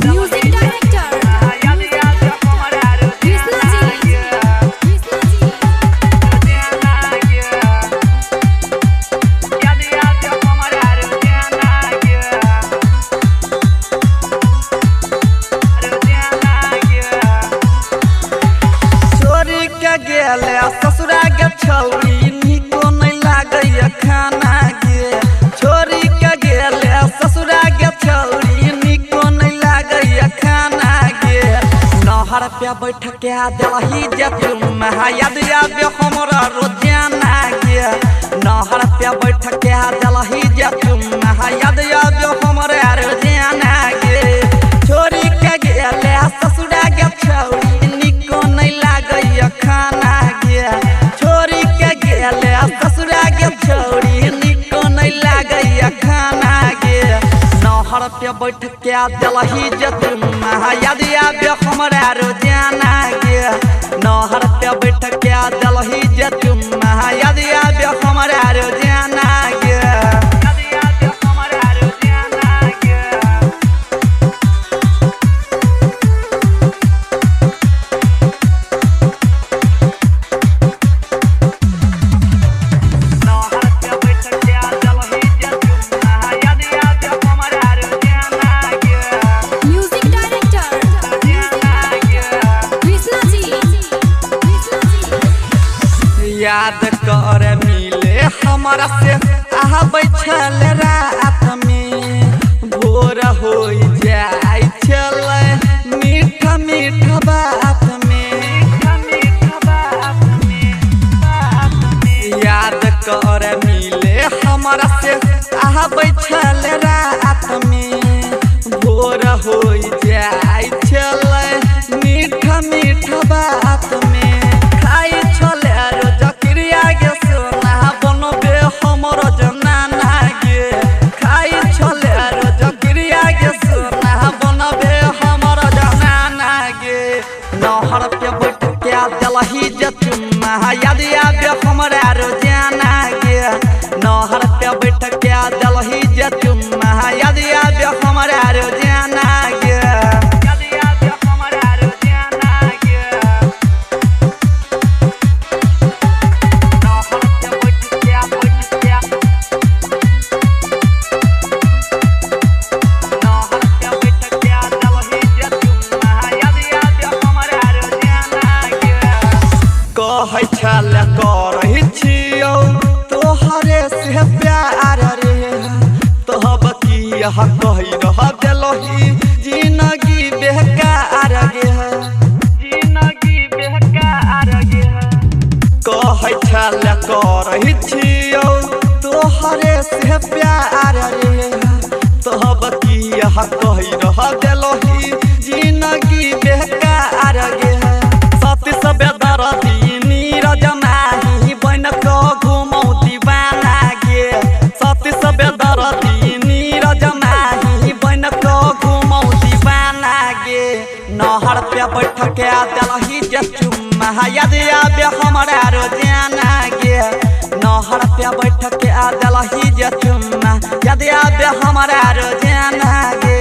Music director गेले ससुरा के छौरी निको नहीं लागैया खाना गे छोरी के गेले ससुरा के छौरी निको नहीं लागैया खाना गे नहर पे बैठ के देलही जे तुम याद आबे हमरा रोजाना गे नहर पे बैठ के देलही जे तुम याद आबे हमरा रोजाना गे छोरी के गेले ससुरा के छौरी निको नहीं लागैया खाना गे छोरी के गेले ससुरा के छौरी निको नहीं लागैया खाना गे नहर पे बैठ के देलही जे तुम याद आबे हमरा रोजाना गे नहर पे बैठ के देलही जे तुम याद आबे हमरा रोजाना गे याद कर मिले हमरा से बैठल रात में भोर हो जाय चल मीठा मीठा बात में याद कर मिले हमरा से बैठल रात में भोर हो जाय चल मीठा मीठा बात में खाई छले नहर पे बैठ के देलही जे तुम याद आबे हमरा रोजाना गे नहर पे बैठ के देलही जे तुम याद आबे हमरा रोजाना गे कहे छल करही छियौ तोहरे से प्यार रे तब की कही रह देलही जिंदगी बेकार गे जिंदगी बेकार गे कहे छल करही छियौ तोहरे से प्यार रे तब की कही रह देलही जिंदगी बेकार गे सती सब दरदी नहर पे बैठ के देलही जे तुम याद आबे हमरा रोजाना गे नहर पे बैठ के देलही जे तुम याद आबे हमरा रोजाना गे।